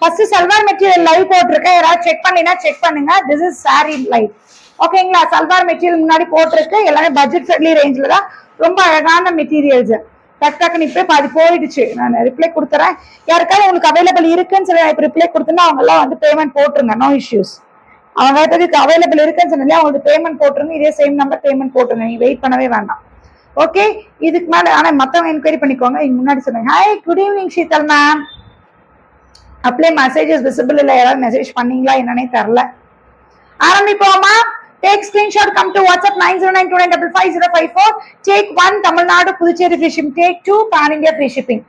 First salwar material live போட்டிருக்கேன், யாராவது check பண்ணினா செக் பண்ணுங்க. This is sorry live. ஓகேங்களா? சல்வார் மெட்டீரியல் முன்னாடி போட்டிருக்கு, எல்லாமே பட்ஜெட் ஃப்ரெண்ட்லி ரேஞ்சில் தான். ரொம்ப அழகான மெட்டீரியல்ஸ். டக்குன்னு இப்போ பாதி போயிடுச்சு. நான் ரிப்ளை கொடுத்துறேன். யாருக்காவது உங்களுக்கு அவைலபிள் இருக்குன்னு சொல்லி நான் இப்போ ரிப்ளை கொடுத்தேன்னா அவங்க எல்லாம் வந்து பேமெண்ட் போட்டுருங்க. No issues. அவங்க அவைலபிள் இருக்குன்னு சொன்னாலே அவங்களுக்கு பேமெண்ட் போட்டுருங்க. இதே சேம் நம்பர் பேமெண்ட் போட்டுருங்க. நீங்க வெயிட் பண்ணவே வேண்டாம். ஓகே, இதுக்கு மேல ஆனா மத்தவங்க என்கொயரி பண்ணிக்கோங்க. இங்க முன்னாடி சொன்னாங்க hi good evening Sheetal ma'am. Apply messages visible இல்ல, யாராவது மெசேஜ் பண்ணீங்களா என்னன்னே தெரியல. ஆரம்பிப்போமா? Take screenshot, come to WhatsApp 9092955054. Take 1 Tamil Nadu Puducherry free shipping. Take 2 Pan India free shipping.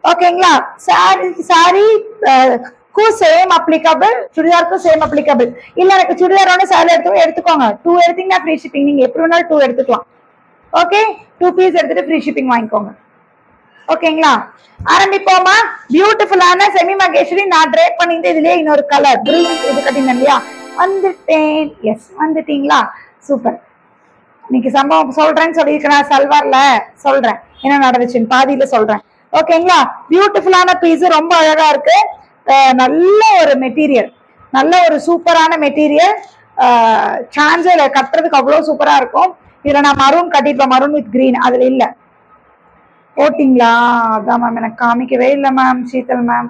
ஓகேங்களா? சாரி க்கு சேம் அப்ளிகபிள், சுடிதாருக்கு சேம் அப்ளிகபிள். இல்ல எனக்கு சுடிதாரோட சாரி எடுத்துக்கோங்க. 2 எடுத்தீங்கன்னா ஃப்ரீ ஷிப்பிங். நீங்க எப்படி வேணாலும் 2 எடுத்துக்கலாம். ஓகே, 2 பீஸ் எடுத்துட்டு ஃப்ரீ ஷிப்பிங் வாங்கிக்கோங்க. ஓகேங்களா? ஆரம்பிப்போமா? பியூட்டிஃபுல்லான செமி மகேஸ்வரி நான் ட்ரேப் பண்ணிட்டு இதுலயே இன்னொரு கலர் கிரீன் இது கட்டினேன் இல்லையா? வந்துட்டேன். எஸ், வந்துட்டீங்களா? சூப்பர். இன்னைக்கு சம்பவம் சொல்றேன்னு சொல்லியிருக்கேன். சல்வார்ல சொல்றேன் என்ன நடந்துச்சுன்னு பாதியில சொல்றேன். ஓகேங்களா? பியூட்டிஃபுல்லான பீஸ், ரொம்ப அழகா இருக்கு. நல்ல ஒரு மெட்டீரியல், நல்ல ஒரு சூப்பரான மெட்டீரியல். சான்ஸில் கட்டுறதுக்கு அவ்வளோ சூப்பரா இருக்கும். இதுல நான் மரூன் கட்டிருப்பேன், மரூன் வித் கிரீன். அதுல இல்ல போட்டிங்களா? அதான் மேம் எனக்கு காமிக்கவே இல்லை ma'am Sheetal ma'am.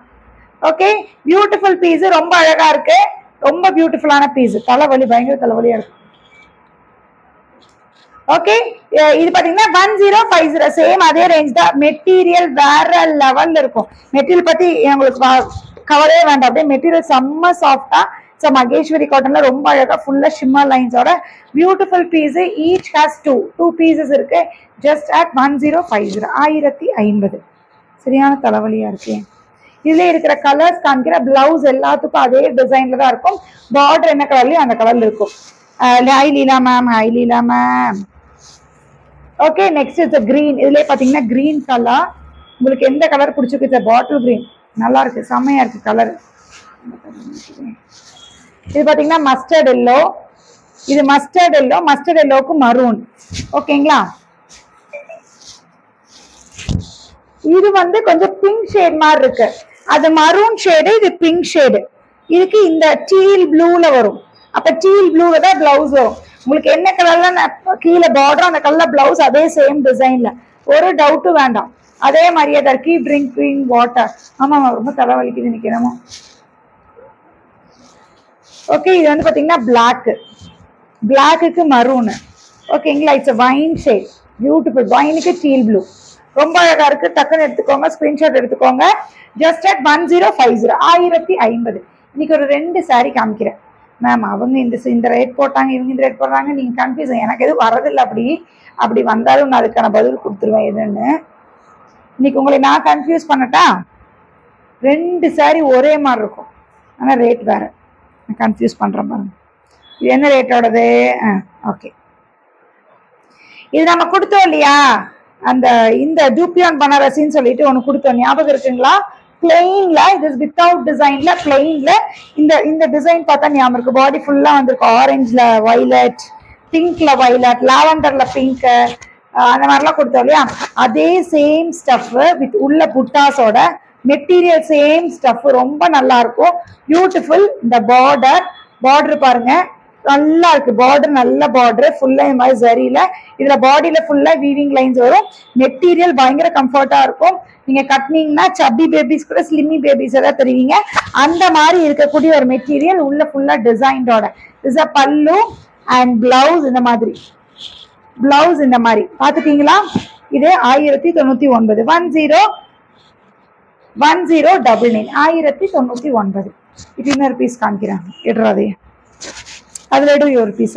Okay, beautiful piece, ரொம்ப அழகா இருக்கு. ரொம்ப பியூட்டிஃபுல்லான பீஸ். தலைவலி, பயங்கர தலைவலியா இருக்கு. ஓகே, இது பாத்தீங்கன்னா 1050 சேம் அதே ரேஞ்ச் தான். மெட்டீரியல் வேற லெவல்ல இருக்கும். மெட்டீரியல் பத்தி உங்களுக்கு கவலையே வேண்டாம். அப்படியே மெட்டீரியல் செம்ம சாஃப்டா. ஸோ மகேஸ்வரி காட்டன்ல ரொம்ப அழகா ஃபுல்லா ஷிம்மர் லைன்ஸோட beautiful piece. Each has 2 pieces இருக்கு. Just at 1050, 1050. சரியான தலைவலியா இருக்கு. இதுல இருக்கிற கலர்ஸ் காமிக்கிற பிளவுஸ் எல்லாத்துக்கும் அதே டிசைன்ல தான் இருக்கும். பார்டர் என்ன கலர்லயும் அந்த கலர்ல இருக்கும். Hi Leela ma'am, hi Leela ma'am. Okay, next it's green. இதுல பாத்தீங்கன்னா கிரீன் கலர் உங்களுக்கு எந்த கலர் பிடிச்சிருக்கு? பாட்டில் கிரீன் நல்லா இருக்கு, செம்மையா இருக்கு கலர். இது பாத்தீங்கன்னா மஸ்டர்ட் எல்லோ. இது மஸ்டர்ட் எல்லோ, மஸ்டர்ட் எல்லோக்கு மரூன். ஓகேங்களா? இது வந்து கொஞ்சம் பிங்க் ஷேட் மாதிரி இருக்கு. அது மரூன் ஷேடு, இது பிங்க் ஷேடு. இதுக்கு இந்த டீல் ப்ளூல வரும். அப்ப டீல் ப்ளூல தான் பிளவுஸ் வரும். உங்களுக்கு என்ன கலர்ல கீழே பார்டர் அந்த கலர்ல பிளவுஸ் அதே சேம் டிசைன்ல. ஒரு டவுட்டும் வேண்டாம். அதே மாதிரியே தான். Keep drinking water. ஆமா, ரொம்ப தலைவலிக்குது நிக்கணுமோ. ஓகே, இது வந்து பாத்தீங்கன்னா பிளாக், பிளாக்கு மரூன். ஓகேங்களா? It's wine shade, beautiful. வைனுக்கு டீல் ப்ளூ, ரொம்ப அழகா இருக்கு. டக்குன்னு எடுத்துக்கோங்க, ஸ்கிரீன்ஷாட் எடுத்துக்கோங்க. Just at 1050, 1050. இன்னைக்கு ஒரு 2 சாரி காமிக்கிறேன் மேம். அவங்க இந்த ரேட் போட்டாங்க, இவங்க இந்த ரேட் போடுறாங்க, நீங்க கன்ஃபியூஸ். எனக்கு எதுவும் வரதில்லை. அப்படி வந்தாலும் நான் அதுக்கான பதில் கொடுத்துருவேன் எதுன்னு. இன்னைக்கு உங்களை நான் கன்ஃபியூஸ் பண்ணட்டா? 2 சாரி ஒரே மாதிரி இருக்கும், ஆனா ரேட் வேற. நான் கன்ஃபியூஸ் பண்றேன் பாருங்க. இது என்ன ரேட்டோடது? ஓகே, இது நம்ம கொடுத்தோம் இல்லையா? அந்த இந்த டூப்பியான் பனாரசின்னு சொல்லிட்டு ஒன்று கொடுத்தோம், ஞாபகம் இருக்குங்களா? பிளெயின்ல, இது வித்தவுட் டிசைன்ல பிளெயின்ல. இந்த டிசைன் பார்த்தா ஞாபகம் இருக்கு. பாடி ஃபுல்லா வந்திருக்கும். ஆரஞ்சுல வைலட், பிங்க்ல வைலட், லாவெண்டர்ல பிங்க், அந்த மாதிரிலாம் கொடுத்தோம் இல்லையா? அதே சேம் ஸ்டஃப் வித் உள்ள புட்டாஸோட மெட்டீரியல் சேம் ஸ்டஃப். ரொம்ப நல்லா இருக்கும், பியூட்டிஃபுல். இந்த பார்டர் பாருங்க, நல்லா இருக்கு. பார்டர் நல்ல பார்டர், ஃபுல்லா இந்த மாதிரி சரியில. இதுல பாடியில ஃபுல்லா வீவிங் லைன்ஸ் வரும். மெட்டீரியல் பயங்கர கம்ஃபர்ட்டா இருக்கும். நீங்க கட்டினீங்கன்னா சப்பி பேபிஸ் கூட ஸ்லிம்மி பேபிஸ் எல்லாம் தெரிவிங்க. அந்த மாதிரி இருக்கக்கூடிய ஒரு மெட்டீரியல். உள்ள ஃபுல்லா டிசைனோட. இஸ் அ பல்லு அண்ட் பிளவுஸ். இந்த மாதிரி பிளவுஸ் இந்த மாதிரி பாத்துட்டீங்களா? இது 1099, 1099, 1099. இது இன்னொரு பீஸ் காமிக்கிறேன், எடுறாதே. அதுல எடு ஒரு பீஸ.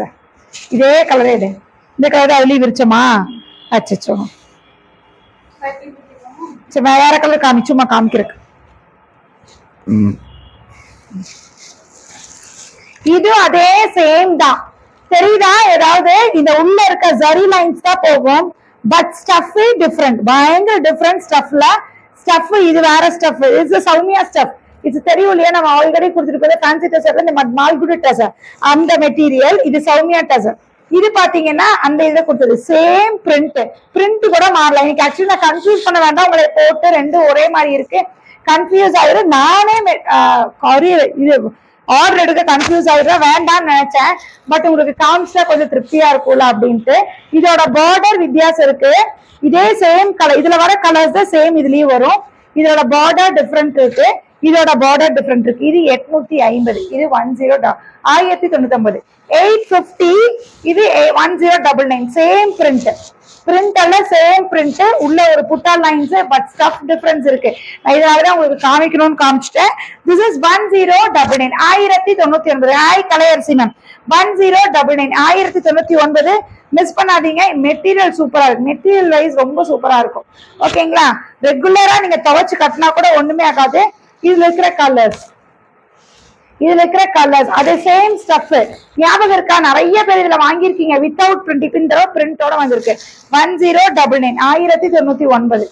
இதே கலரே எடு. இந்த கலர் அதுலயும் விரிச்சோமா? அச்சோ, சரி வேற கலர் காமிச்சுமா காமிக்கிறக்கு. இது அதே சேம் தான், தெரியுதா? ஏதாவது இந்த உள்ள இருக்க ஜரி லைன்ஸ் தான் போகும். பட் ஸ்டஃப் டிஃபரெண்ட், பயங்கர டிஃபரெண்ட் ஸ்டஃப்ல. ஸ்டஃப் இது வேற ஸ்டஃப். இது சௌமியா ஸ்டஃப். இது தெரியும் இல்லையா? நம்ம ஆல்ரெடி கொடுத்துருக்கோம் ஃபேன்சி டசர், இந்த மால்குடி டசர் அந்த மெட்டீரியல். இது சௌமியா டசர். இது பாத்தீங்கன்னா அந்த இதை கொடுத்தது சேம் பிரிண்ட் கூட மாறல. இன்னைக்கு ஆக்சுவலி நான் கன்ஃபியூஸ் பண்ண வேண்டாம், உங்களை போட்டு ரெண்டும் ஒரே மாதிரி இருக்கு கன்ஃபியூஸ் ஆயிரும். நானே இது ஆர்டர் எடுக்க கன்ஃபியூஸ் ஆயிடுறேன், வேண்டாம்னு நினைச்சேன். பட் உங்களுக்கு காமிச்சா கொஞ்சம் திருப்தியா இருக்கும்ல அப்படின்ட்டு. இதோட பார்டர் வித்தியாசம் இருக்கு. இதே சேம் கலர், இதுல வர கலர்ஸ் தான் சேம் இதுலயும் வரும். இதோட பார்டர் டிஃபரெண்ட் இருக்கு, இதோட பார்டர் டிஃபரெண்ட் இருக்கு. இது 850, இது 1099, 850, இது 1099. சேம் பிரிண்ட் எல்லாம் சேம் பிரிண்ட், உள்ள ஒரு புட்டா லைன்ஸ் பட் ஸ்டஃப் டிஃபரன்ஸ் இருக்கு. நான் இதனாலதான் உங்களுக்கு காமிக்கணும்னு காமிச்சிட்டேன். This is 1099, 1099. Hi Kalaiyarasi ma'am, 1099, 1099. Miss பண்ணாதீங்க. மெட்டீரியல் சூப்பரா இருக்கு, மெட்டீரியல் வைஸ் ரொம்ப சூப்பரா இருக்கும். ஓகேங்களா? ரெகுலரா நீங்க துவைச்சு கட்டினா கூட ஒண்ணுமே ஆகாது. இதுல இருக்கிற கலர்ஸ் அது சேம் ஸ்டஃப். ஞாபகம் இருக்கா? நிறைய பேர் இதுல வாங்கியிருக்கீங்க வித்தவுட் பிரிண்ட். இப்ப இந்த பிரிண்டோட வந்திருக்கு. 1099, 1099,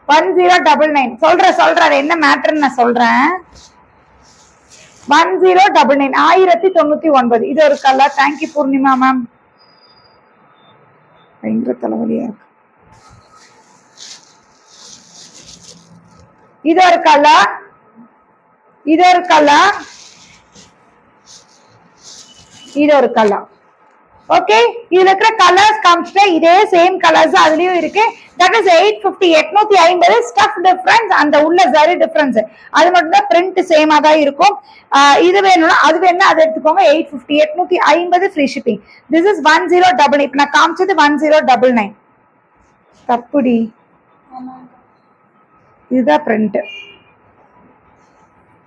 1099. சொல்றேன் என்ன மேட்டர்ன்னு நான் சொல்றேன். 1099, 1099. இது ஒரு கலர். Thank you Purnima ma'am. பயங்கர தலைவலியா இருக்கு. இது ஒரு கலர், இது ஒரு கலர், இது ஒரு கலர். ஓகே, இதுல இருக்கிற கலர்ஸ் காமிச்சிட்டா இதே சேம் கலர்ஸ் அதுலயும் இருக்கு. That is 850, 850. ஸ்டஃப் டிஃபரன்ஸ், அந்த உள்ள சரி டிஃபரன்ஸ், அது மட்டும் தான் பிரிண்ட் சேமா தான் இருக்கும். இது வேணும்னா அது வேணும்னா அதை எடுத்துக்கோங்க. 850, 850 ஃப்ரீ ஷிப்பிங். This is 1099. இப்ப நான் காமிச்சது 1099. தப்புடி, இதுதான் பிரிண்ட்.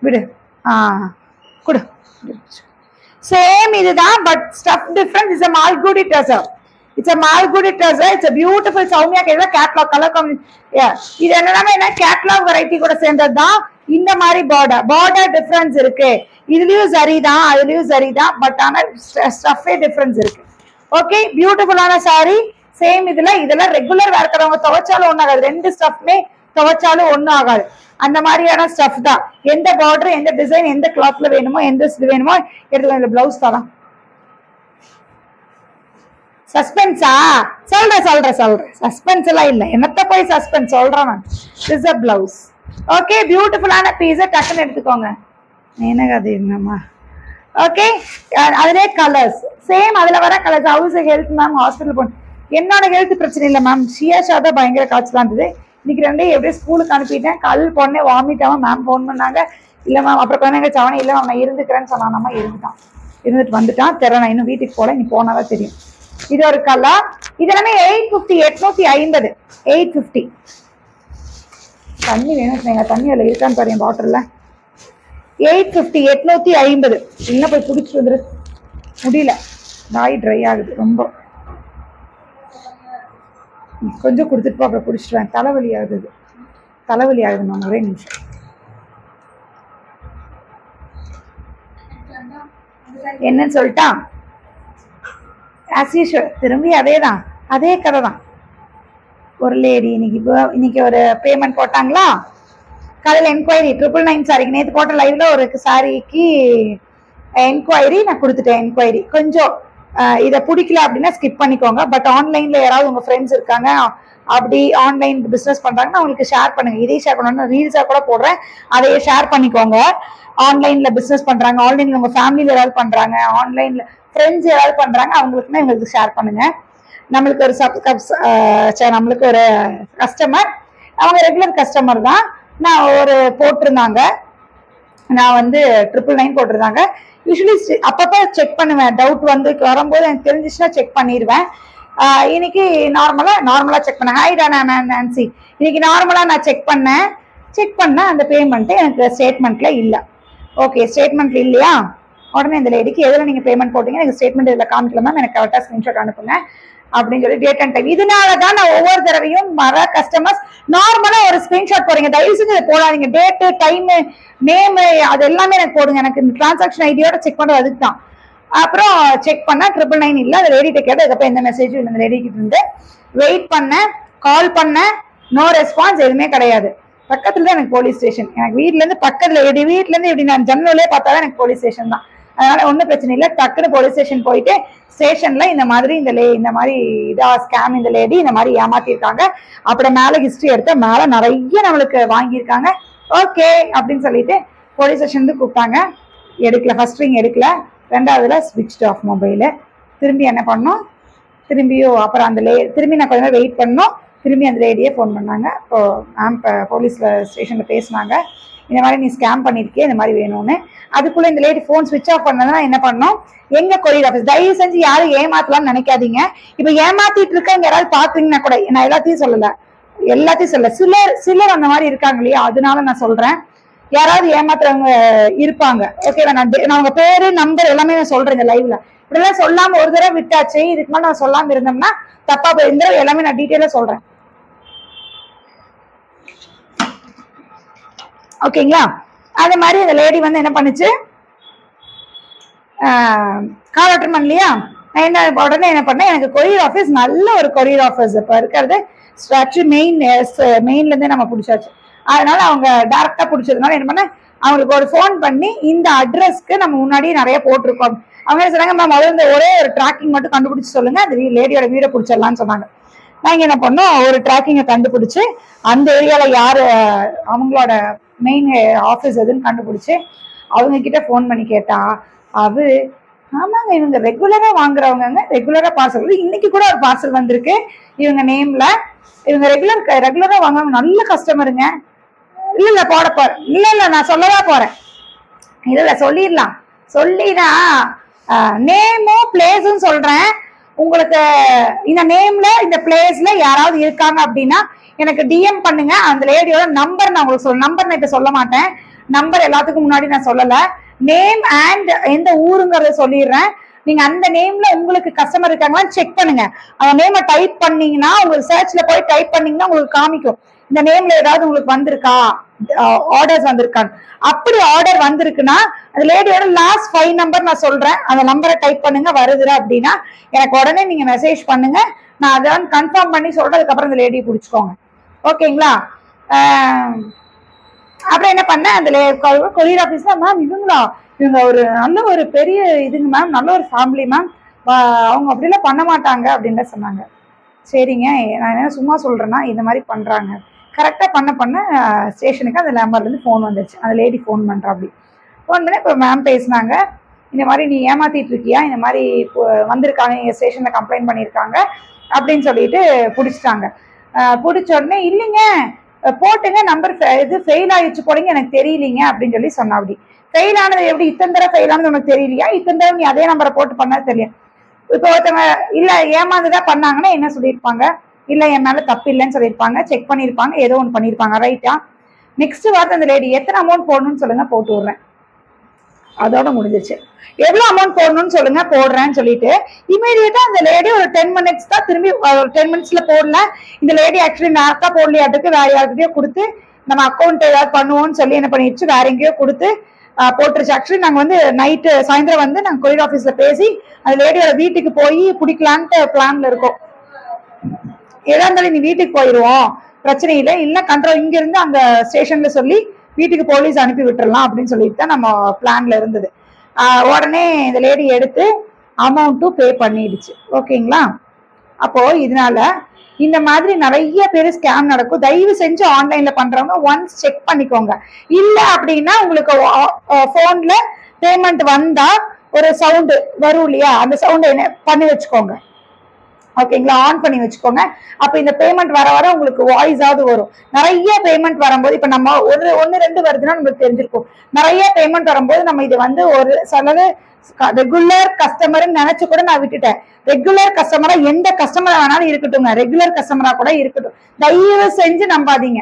விடு, குடு. சேம் இதுதான், but stuff difference. Is a Malgudi trouser. It's a Malgudi trouser. It's a beautiful Soumya கேட்கல கேட்லாக் கலர் காம்பினேஷன். இது என்னன்னா கேட்லாக் வெரைட்டி கூட சேர்ந்ததுதான். இந்த மாதிரி பார்டர் டிஃபரன்ஸ் இருக்கு. இதுலயும் சரிதான், அதுலயும் சரிதான், பட் ஆனா ஸ்டஃபே டிஃபரன்ஸ் இருக்கு. ஓகே, பியூட்டிஃபுல்லான சாரி. சேம் இதெல்லாம் ரெகுலர் வேர் இருக்கிறவங்க துவைச்சாலும் ஒன்னும் ஆகாது. ரெண்டு ஸ்டஃப்மே துவைச்சாலும் ஒன்னும் ஆகாது. அந்த மாதிரியான ஸ்டஃப் தான். எந்த பார்டர், எந்த டிசைன், எந்த கிளாத்ல வேணுமோ, எந்த இது வேணுமோ எடுத்துக்கோ. இந்த பிளவுஸ் தான். சஸ்பென்ஸா? சொல்றேன். சஸ்பென்ஸ் எல்லாம் இல்ல. என்னத்த போய் சஸ்பென்ஸ் சொல்றேன் நான். This a blouse. ஓகே, பியூட்டிஃபுல்லான பீஸ். டக்குன்னு எடுத்துக்கோங்க. எனக்கு அது என்னம்மா. ஓகே, அதுலே கலர்ஸ் சேம். அதுல வர colours. House health ma'am, hospital போன. என்னோட ஹெல்த் பிரச்சனை இல்லை மேம். ஷியாஷா தான் பயங்கர காய்ச்சலா இருந்தது. இன்னைக்கு ரெண்டே எப்படியே ஸ்கூலுக்கு அனுப்பிட்டேன். காலையில் பொண்ணே வாமிட் ஆகும். மேம் ஃபோன் பண்ணாங்க. இல்லை மேம், அப்புறம் குழந்தைங்க சவனே இல்லை மேம் நான் இருந்துக்கிறேன்னு சொன்னானம்மா. இருந்துட்டு வந்துட்டான். தெரியல, நான் இன்னும் வீட்டுக்கு போல. நீ போனாதான் தெரியும். இது ஒரு கலர். இதெல்லாமே 850, 850, 850. தண்ணி வேணும் சொன்னீங்க. தண்ணி அதில் இருக்கான்னு பாருங்க பாட்டில்ல. 850, 850. இன்னும் போய் குடிச்சிட்டு வந்துரு. முடியல, நாய் ட்ரை ஆகுது ரொம்ப. கொஞ்சம் கொடுத்துட்டு அப்புறம் குடிச்சிட்டுவேன். தலைவலி ஆகுது மேம். ஒரே நிமிஷம். என்னன்னு சொல்லிட்டா? ஆஸ் யூஷுவல் திரும்பி அதே கதை தான். ஒரு லேடி இன்னைக்கு ஒரு பேமெண்ட் போட்டாங்களா. காலையில் என்கொயரி 999 சாரிக்கு நேற்று போட்ட லைவ்ல ஒரு சாரிக்கு என்கொயரி நான் கொடுத்துட்டேன். என்கொயரி கொஞ்சம் இதை பிடிக்கல அப்படின்னா ஸ்கிப் பண்ணிக்கோங்க. பட் ஆன்லைன்ல யாராவது உங்க ஃப்ரெண்ட்ஸ் இருக்காங்க அப்படி ஆன்லைன் பிசினஸ் பண்றாங்கன்னா அவங்களுக்கு ஷேர் பண்ணுங்க. இதே ஷேர் பண்ணணும், ரீல்ஸா கூட போடுறேன், அதையே ஷேர் பண்ணிக்கோங்க. ஆன்லைன்ல பிசினஸ் பண்றாங்க, ஆன்லைன்ல உங்க ஃபேமிலியில ஏதாவது பண்றாங்க, ஆன்லைன்ல ஃப்ரெண்ட்ஸ் ஏதாவது பண்றாங்க, அவங்களுக்குன்னா எங்களுக்கு ஷேர் பண்ணுங்க. நம்மளுக்கு ஒரு கஸ்டமர், அவங்க ரெகுலர் கஸ்டமர் தான். நான் ஒரு போட்டிருந்தாங்க, நான் 999 போட்டிருந்தாங்க. யூஸ்வலி அப்பப்போ செக் பண்ணுவேன். டவுட் வரும்போது எனக்கு தெரிஞ்சிச்சுன்னா செக் பண்ணிடுவேன். இன்னைக்கு நார்மலா செக் பண்ணேன். ஹாய் டானா நான்சி. இன்னைக்கு நார்மலா நான் செக் பண்ண அந்த பேமெண்ட் எனக்கு ஸ்டேட்மெண்ட்ல இல்லை. ஓகே, ஸ்டேட்மெண்ட்ல இல்லையா? உடனே இந்த லேடிக்கு எதில் நீங்க பேமெண்ட் போட்டீங்க, எனக்கு ஸ்டேட்மெண்ட் இதில் காமிக்கல மேம், எனக்கு கரெக்டாக ஸ்கிரீன்ஷாட் அனுப்புங்க அப்படின்னு சொல்லி டேட் அண்ட் டைம். இதனாலதான் நான் ஒவ்வொரு தடவையும் வர கஸ்டமர்ஸ் நார்மலா ஒரு ஸ்கிரீன்ஷாட் போறீங்க. தயவு செஞ்சு போடாதீங்க. டேட்டு, டைமு, நேமு அது எல்லாமே எனக்கு போடுங்க. எனக்கு இந்த டிரான்சாக்ஷன் ஐடியோட செக் பண்றது அதுக்கு தான். அப்புறம் செக் பண்ணா 999 இல்லை. அது லேடிட்ட கேட்டு அதுக்கப்புறம் எந்த மெசேஜும் இல்லை. இந்த லேடிக்கிட்ட இருந்து வெயிட் பண்ணேன், கால் பண்ணேன், நோ ரெஸ்பான்ஸ், எதுவுமே கிடையாது. பக்கத்துல தான் எனக்கு போலீஸ் ஸ்டேஷன். எனக்கு வீட்டுல இருந்து பக்கத்துல வீட்டுல இருந்து எப்படி நான் ஜன்னலே பார்த்தாதான் எனக்கு போலீஸ் ஸ்டேஷன் தான். அதனால ஒன்றும் பிரச்சனை இல்லை. டக்குன்னு போலீஸ் ஸ்டேஷன் போயிட்டு ஸ்டேஷன்ல இந்த மாதிரி இந்த மாதிரி இதா ஸ்கேம், இந்த லேடி இந்த மாதிரி ஏமாத்திருக்காங்க, அப்புறம் மேல ஹிஸ்டரி எடுத்த மேல நிறைய நம்மளுக்கு வாங்கியிருக்காங்க, ஓகே அப்படின்னு சொல்லிட்டு போலீஸ் ஸ்டேஷன் கூப்பிட்டாங்க. எடுக்கல, ஃபர்ஸ்ட் ரிங் எடுக்கல, ரெண்டாவதுல ஸ்விட்ச் ஆஃப் மொபைலு. திரும்பி என்ன பண்ணோம், திரும்பியும் அப்புறம் அந்த திரும்பி நான் கொஞ்ச நேரம் வெயிட் பண்ணோம். திரும்பி அந்த லேடியே ஃபோன் பண்ணாங்க. இப்போ மேம் போலீஸ்ல ஸ்டேஷன்ல பேசினாங்க, இந்த மாதிரி நீ ஸ்கேம் பண்ணிருக்கே, இந்த மாதிரி வேணும்னு. அதுக்குள்ள இந்த லேடி ஃபோன் ஸ்விட்ச் ஆஃப் பண்ணதுன்னா என்ன பண்ணோம், எங்க கொரியர் ஆஃபீஸ். தயவு செஞ்சு யாரும் ஏமாத்தலாம்னு நினைக்காதீங்க. இப்ப ஏமாத்திட்டு இருக்கவங்க யாராவது பாக்குறீங்கன்னா கூட, நான் எல்லாத்தையும் சொல்லல, சிலர் அந்த மாதிரி இருக்காங்க இல்லையா, அதனால நான் சொல்றேன். யாராவது ஏமாத்துறவங்க இருப்பாங்க, ஓகேவா? நான் உங்க பேரு நம்பர் எல்லாமே நான் சொல்றேன் இந்த லைவ்ல. இப்படிலாம் சொல்லாம ஒரு தடவை விட்டாச்சு, இதுக்கு மேலே நான் சொல்லாம இருந்தோம்னா தப்பா போய் இந்த எல்லாமே நான் டீட்டெயிலா சொல்றேன், ஓகேங்களா? அது மாதிரி அந்த லேடி வந்து என்ன பண்ணுச்சு, கால் அட்டன் பண்ணலையா, நான் என்ன உடனே என்ன பண்ணேன், எனக்கு கொரியர் ஆஃபீஸ் நல்ல ஒரு கொரியர் ஆஃபீஸ் இப்போ இருக்கிறது ஸ்ட்ராச்சு மெயின்ல இருந்தே நம்ம பிடிச்சாச்சு. அதனால அவங்க டைரக்டா பிடிச்சதுனால என்ன பண்ண, அவங்களுக்கு ஒரு ஃபோன் பண்ணி இந்த அட்ரஸ்க்கு நம்ம முன்னாடி நிறைய போட்டிருக்கோம். அவங்க என்ன சொன்னாங்க, மேம் முதல்ல இந்த ஒரே ஒரு ட்ராக்கிங் மட்டும் கண்டுபிடிச்சு சொல்லுங்க, அந்த லேடியோட வீடை பிடிச்சிடலான்னு சொன்னாங்க. நாங்க என்ன பண்ணோம், ஒரு ட்ராக்கிங்கை கண்டுபிடிச்சு அந்த ஏரியால யாரு அவங்களோட மெயின் ஆஃபீஸ் எதுன்னு கண்டுபிடிச்சு அவங்க கிட்ட ஃபோன் பண்ணி கேட்டா, ஆமாங்க இவங்க ரெகுலரா வாங்குறவங்க, ரெகுலரா பார்சல், இன்னைக்கு கூட ஒரு பார்சல் வந்திருக்கு இவங்க நேம்ல, இவங்க ரெகுலரா வாங்குவாங்க, நல்ல கஸ்டமருங்க. இல்ல போட போறேன், இல்ல நான் சொல்லவா போறேன், இல்ல சொல்லிடலாம், சொல்லிதான் நேமும் பிளேஸும் சொல்றேன். உங்களுக்கு இந்த நேம்ல இந்த பிளேஸ்ல யாராவது இருக்காங்க அப்படின்னா எனக்கு டிஎம் பண்ணுங்க. அந்த லேடியோட நம்பர் நான் உங்களுக்கு நம்பர் நான் இப்ப சொல்ல மாட்டேன், நம்பர் எல்லாத்துக்கும் முன்னாடி நான் சொல்லல, நேம் அண்ட் எந்த ஊருங்கிறத சொல்லிடுறேன். நீங்க அந்த நேம்ல உங்களுக்கு கஸ்டமர் இருக்காங்களான்னு செக் பண்ணுங்க. அந்த நேமை டைப் பண்ணீங்கன்னா, உங்களுக்கு சர்ச்ல போய் டைப் பண்ணீங்கன்னா உங்களுக்கு காமிக்கும் இந்த நேம்ல ஏதாவது உங்களுக்கு வந்திருக்கா, ஆர்டர்ஸ் வந்திருக்கான்னு. அப்படி ஆர்டர் வந்திருக்குன்னா அந்த லேடியோட லாஸ்ட் 5 நம்பர் நான் சொல்றேன், அந்த நம்பரை டைப் பண்ணுங்க, வருதுல அப்படின்னா எனக்கு உடனே நீங்க மெசேஜ் பண்ணுங்க, நான் அதான் கன்ஃபார்ம் பண்ணி சொல்றதுக்கு அப்புறம் அந்த லேடியை பிடிச்சிக்கோங்க, ஓகேங்களா? அப்புறம் என்ன பண்ண, அந்த கொரியர் ஆஃபீஸ்ல, மேம் இவங்க ஒரு நல்ல ஒரு பெரிய இதுங்க மேம், நல்ல ஒரு ஃபேமிலி மேம், அவங்க அப்படிலாம் பண்ண மாட்டாங்க அப்படின்னு சொன்னாங்க. சரிங்க, நான் என்ன சும்மா சொல்றேன்னா இந்த மாதிரி பண்றாங்க, கரெக்டா பண்ண ஸ்டேஷனுக்கு அந்த நம்பர்லேருந்து ஃபோன் வந்துச்சு. அந்த லேடி ஃபோன் பண்றா, அப்படி ஃபோன் பண்ணி இப்போ மேம் பேசினாங்க, இந்த மாதிரி நீ ஏமாத்திட்டு இருக்கியா, இந்த மாதிரி வந்திருக்காங்க, எங்கள் ஸ்டேஷன்ல கம்ப்ளைண்ட் பண்ணியிருக்காங்க அப்படின்னு சொல்லிட்டு பிடிச்சிட்டாங்க. பிடிச்ச உடனே இல்லைங்க போட்டுங்க, நம்பர் இது ஃபெயில் ஆயிடுச்சு போடுங்க, எனக்கு தெரியலீங்க அப்படின்னு சொல்லி சொன்னா. அப்படி ஃபெயில் ஆனது எப்படி, இத்தனை தடவை ஃபெயில் ஆனது உனக்கு தெரியலையா, இத்தனை தடவை நீ அதே நம்பரை போட்டு பண்ணது தெரியும். இப்போ ஒருத்தவங்க இல்ல ஏமாந்துதான் பண்ணாங்கன்னா என்ன சொல்லியிருப்பாங்க, இல்ல என் மேல தப்பு இல்லைன்னு சொல்லியிருப்பாங்க, செக் பண்ணியிருப்பாங்க, ஏதோ ஒன்று பண்ணியிருப்பாங்க, ரைட்டா? நெக்ஸ்ட் வார்த்தை அந்த லேடி எத்தனை அமௌண்ட் போடணும்னு சொல்லுங்க, போட்டு விடுறேன், அதோட முடிஞ்சிச்சு. எவ்வளவு அமௌண்ட் போடணும்னு சொல்லுங்க, போடுறேன்னு சொல்லிட்டு இமீடியட்டா அந்த லேடி ஒரு 10 மினிட்ஸ் தான், திரும்பி ஒரு 10 மினிட்ஸ்ல போடல. இந்த லேடி ஆக்சுவலி நேரத்தா போடலையாட்டுக்கு வேற யாருக்கிட்டயோ கொடுத்து நம்ம அக்கௌண்ட் ஏதாவது பண்ணுவோம்னு சொல்லி என்ன பண்ணிடுச்சு, வேற எங்கேயோ கொடுத்து போட்டுருச்சு. ஆக்சுவலி நாங்க வந்து நைட்டு சாயந்தரம் வந்து நாங்க கொரியர் ஆஃபீஸ்ல பேசி அந்த லேடியோட வீட்டுக்கு போய் பிடிக்கலான்ட்டு பிளான்ல இருக்கோம். ஏதா இருந்தாலும் நீ வீட்டுக்கு போயிடுவோம், பிரச்சனை இல்லை, இல்ல கண்ட்ரோல் இங்க இருந்து அந்த ஸ்டேஷன்ல சொல்லி வீட்டுக்கு போலீஸ் அனுப்பி விட்டுறலாம் அப்படின்னு சொல்லிட்டு தான் நம்ம பிளான்ல இருந்தது. உடனே இந்த லேடி எடுத்து அமௌண்ட்டும் பே பண்ணிடுச்சு, ஓகேங்களா? அப்போ இதனால இந்த மாதிரி நிறைய பேர் ஸ்கேம் நடக்கும். தயவு செஞ்சு ஆன்லைன்ல பண்றவங்க ஒன்ஸ் செக் பண்ணிக்கோங்க. இல்ல அப்படின்னா உங்களுக்கு போன்ல பேமெண்ட் வந்தா ஒரு சவுண்ட் வரும் இல்லையா, அந்த சவுண்ட் என்ன பண்ணி வச்சுக்கோங்க, ஓகேங்களா? ஆன் பண்ணி வச்சுக்கோங்க. அப்ப இந்த பேமெண்ட் வர வர உங்களுக்கு வாய்ஸாவது வரும். நிறைய பேமெண்ட் வரும்போது இப்ப நம்ம ஒன்னு 2 வருதுன்னா நமக்கு தெரிஞ்சிருக்கும். நிறைய பேமெண்ட் வரும்போது நம்ம இது வந்து ஒரு சிலது ரெகுலர் கஸ்டமர் நினைச்சு கூட நான் விட்டுட்டேன். ரெகுலர் கஸ்டமரா எந்த கஸ்டமரா வேணாலும் இருக்கட்டும்ங்க, ரெகுலர் கஸ்டமரா கூட இருக்கட்டும், தயவு செஞ்சு நம்பாதீங்க,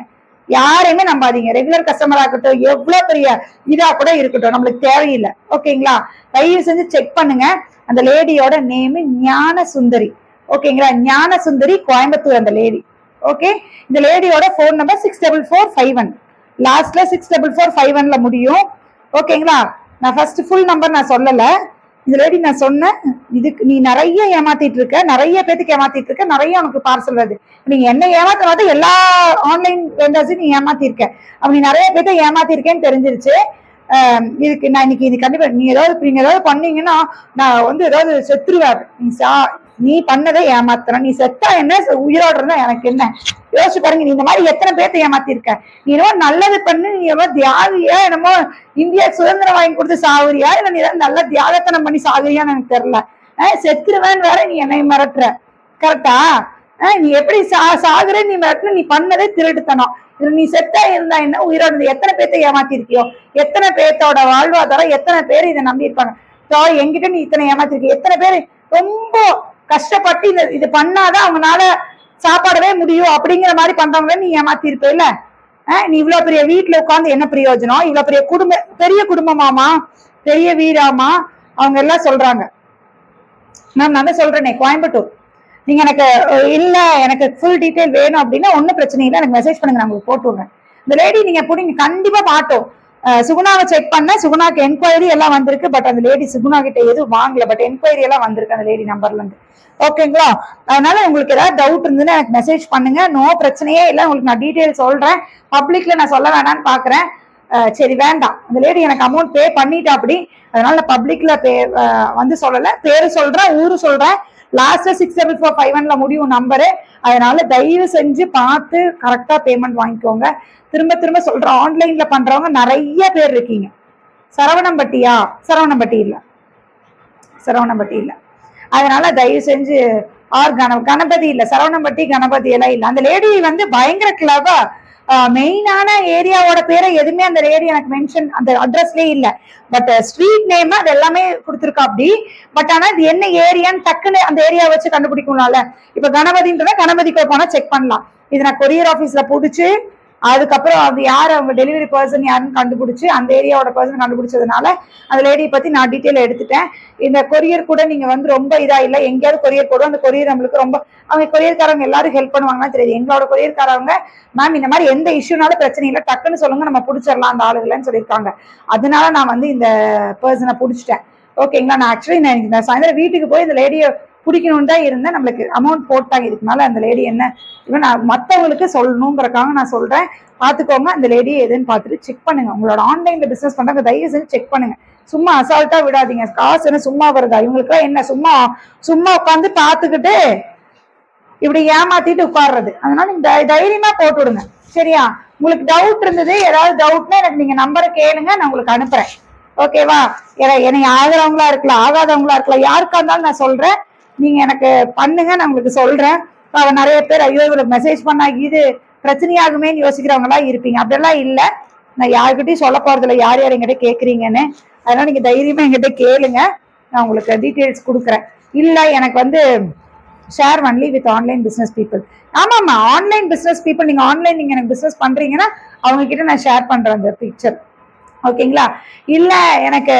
யாரையுமே நம்பாதீங்க. ரெகுலர் கஸ்டமரா இருக்கட்டும், எவ்வளவு பெரிய இதா கூட இருக்கட்டும், நம்மளுக்கு தேவையில்லை, ஓகேங்களா? தயவு செஞ்சு செக் பண்ணுங்க. அந்த லேடியோட நேம் ஞான சுந்தரி, ஓகேங்களா? ஞான சுந்தரி, கோயம்புத்தூர் அந்த லேடி, ஓகே? இந்த லேடியோட போன் நம்பர் 64451, லாஸ்ட்ல 64451ல முடியும், ஓகேங்களா? நான் ஃபர்ஸ்ட் ஃபுல் நம்பர் நான் சொல்லல, இந்த லேடி நான் சொன்னேன், இதுக்கு நீ நிறைய ஏமாத்திட்டு இருக்க, நிறைய பேத்துக்கு ஏமாத்திட்டு இருக்க, நிறைய உனக்கு பார்சல் வருது, நீங்க என்ன ஏமாத்த எல்லா ஆன்லைன் வெண்டர்ஸையும் நீ ஏமாத்திருக்க, அப்ப நீ நிறைய பேர்த்த ஏமாத்திருக்கேன்னு தெரிஞ்சிருச்சு. இதுக்கு நான் இன்னைக்கு இது கண்டிப்பா நீங்க ஏதாவது பண்ணீங்கன்னா நான் வந்து ஏதாவது செத்துருவேன். நீ பண்ணதே ஏமாத்துற, நீ செத்தா என்ன உயிரோடு இருந்தா எனக்கு என்ன? யோசிச்சு பாருங்க. நீ இந்த மாதிரி எத்தனை பேர்த்த ஏமாத்திருக்க. நீ என்னமோ நல்லது பண்ணு, நீ என்னமோ தியாகியா, என்னமோ இந்தியா சுதந்திரம் வாங்கி கொடுத்து சாகுறியா, இல்ல நீ ஏதாவது நல்ல தியாகத்தனம் பண்ணி சாகுறியான்னு எனக்கு தெரியல. செத்துருவேன்னு வேற நீ என்னை மிரட்டுற. கரெக்டா? நீ எப்படி சாகுற, நீ மிரட்டுன, நீ பண்ணதே திருட்டுத்தனம். இதுல நீ செத்தா இருந்தா என்ன, உயிரோடு இருந்தா எத்தனை பேர்த்த ஏமாத்திருக்கியோ, எத்தனை பேர்த்தோட வாழ்வாதாரம், எத்தனை பேர் இதை நம்பி இருப்பாங்க. என்கிட்ட நீ இத்தனை ஏமாத்திருக்கிய, எத்தனை பேர் ரொம்ப கஷ்டப்பட்டு இது பண்ணாதான் அவங்களால சாப்பாடவே முடியும் அப்படிங்கிற மாதிரி பண்றவங்கள நீ ஏமாத்தி இருப்ப இல்ல. நீ இவ்வளவு பெரிய வீட்டுல உட்காந்து என்ன பிரயோஜனம்? இவ்வளவு பெரிய குடும்பமாமா, பெரிய வீடாமா அவங்க எல்லாம் சொல்றாங்க. மேம் நான் தான் சொல்றேனே, கோயம்புத்தூர். நீங்க எனக்கு இல்ல எனக்கு ஃபுல் டீடைல் வேணும் அப்படின்னா ஒன்னும் பிரச்சனை இல்லை, எனக்கு மெசேஜ் பண்ணுங்க, நான் உங்களுக்கு போட்டு விடுறேன். இந்த லேடி நீங்க பிடிங்க கண்டிப்பா மாட்டோம். சுகுணாவை செக் பண்ண, சுகுணாக்கு என்கொயரி எல்லாம் வந்திருக்கு. பட் அந்த லேடி சுகுணா கிட்ட எதுவும் வாங்கல, பட் என்கொயரி எல்லாம் வந்திருக்கு அந்த லேடி நம்பர்ல இருந்து. ஓகேங்களா? அதனால உங்களுக்கு ஏதாவது டவுட் இருந்ததுன்னா எனக்கு மெசேஜ் பண்ணுங்க. நோ பிரச்சனையே இல்லை, உங்களுக்கு நான் டீட்டெயில் சொல்றேன். பப்ளிக்ல நான் சொல்ல வேணான்னு பாக்குறேன். சரி வேண்டாம், அந்த லேடி எனக்கு அமௌண்ட் பே பண்ணிட்டா அப்படி, அதனால பப்ளிக்ல வந்து சொல்லல. பேரு சொல்றேன், ஊரு சொல்றேன். லாஸ்ட்ல 64451 முடியும் நம்பரு. அதனால தயவு செஞ்சு பார்த்து கரெக்டா பேமெண்ட் வாங்கிக்கோங்க. திரும்ப திரும்ப சொல்றேன், ஆன்லைன்ல பண்றவங்க நிறைய பேர் இருக்கீங்க. சரவணம்பட்டியா? சரவணம்பட்டி இல்ல. அதனால தயவு செஞ்சு கணபதி இல்ல, சரவணம்பட்டி கணபதி எல்லாம் இல்ல. அந்த லேடி வந்து பயங்கர கிளவர். மெயினான ஏரியாவோட பேரை எதுவுமே அந்த லேடி எனக்கு மென்ஷன் அந்த அட்ரஸ்லயே இல்ல. பட் ஸ்ட்ரீட் நேம் அது எல்லாமே கொடுத்துருக்கா அப்படி. பட் ஆனா இது என்ன ஏரியான்னு டக்குன்னு அந்த ஏரியா வச்சு கண்டுபிடிக்கணும்ல. இப்ப கணபதின்றத கணபதிக்கு போனா செக் பண்ணலாம். இது நான் கொரியர் ஆபீஸ்ல புடிச்சு அதுக்கப்புறம் அது யார் அவங்க டெலிவரி பர்சன் யாருன்னு கண்டுபிடிச்சு அந்த ஏரியாவோட பர்சன் கண்டுபிடிச்சதுனால அந்த லேடியை பத்தி நான் டீட்டெயில் எடுத்துட்டேன். இந்த கொரியர் கூட நீங்க வந்து ரொம்ப இதா இல்லை, எங்கேயாவது கொரியர் போடுவோம். அந்த கொரியர் நம்மளுக்கு ரொம்ப அவங்க கொரியர்காரங்க எல்லாரும் ஹெல்ப் பண்ணுவாங்கன்னா தெரியாது. எங்களோட கொரியர்காரங்க மேம் இந்த மாதிரி எந்த இஷ்யூனாலும் பிரச்சனை இல்லை, டக்குன்னு சொல்லுங்க நம்ம பிடிச்சிடலாம் அந்த ஆளுகள்னு சொல்லியிருக்காங்க. அதனால நான் வந்து இந்த பர்சனை பிடிச்சிட்டேன். ஓகேங்களா? நான் ஆக்சுவலி நான் சாயந்தரம் வீட்டுக்கு போய் இந்த லேடியை பிடிக்கணும்னு தான் இருந்தேன். நம்மளுக்கு அமௌண்ட் போட்டாங்க. இதுக்குனால அந்த லேடி என்ன இவன் நான் மற்றவங்களுக்கு சொல்லணுங்கிறக்காக நான் சொல்றேன். பாத்துக்கோங்க, அந்த லேடி எதுன்னு பார்த்துட்டு செக் பண்ணுங்க. உங்களோட ஆன்லைன்ல பிசினஸ் பண்றாங்க, தயவு செஞ்சு செக் பண்ணுங்க. சும்மா அசால்ட்டா விடாதீங்க. காசு என்ன சும்மா வருதா? இவங்களுக்குலாம் என்ன சும்மா உட்காந்து பாத்துக்கிட்டு இப்படி ஏமாத்திட்டு உட்கார்றது. அதனால நீங்க தைரியமா போட்டு விடுங்க. சரியா? உங்களுக்கு டவுட் இருந்தது, ஏதாவது டவுட்னா எனக்கு நீங்க நம்பரை கேளுங்க, நான் உங்களுக்கு அனுப்புறேன். ஓகேவா? என்னை ஆகிறவங்களா இருக்கலாம், ஆகாதவங்களா இருக்கலாம், யாருக்கா இருந்தாலும் நான் சொல்றேன். நீங்க எனக்கு பண்ணுங்க, நான் உங்களுக்கு சொல்றேன். நிறைய பேர் ஐயோ இவங்களுக்கு மெசேஜ் பண்ணா இது பிரச்சனையாகுமேன்னு யோசிக்கிறவங்களா இருப்பீங்க. அப்படியெல்லாம் இல்ல. நான் யாருக்கிட்டையும் சொல்ல போறது இல்லை யார் யார் எங்கிட்ட கேக்குறீங்கன்னு. அதனால நீங்க தைரியமா எங்கிட்ட கேளுங்க, நான் உங்களுக்கு டீட்டெயில்ஸ் கொடுக்குறேன். இல்ல எனக்கு வந்து share only with online business people. ஆமாமா, ஆன்லைன் பிசினஸ் பீப்புள். நீங்க ஆன்லைன் நீங்க எனக்கு பிசினஸ் பண்றீங்கன்னா அவங்க கிட்ட நான் ஷேர் பண்றேன் அந்த பிக்சர். ஓகேங்களா? இல்ல எனக்கு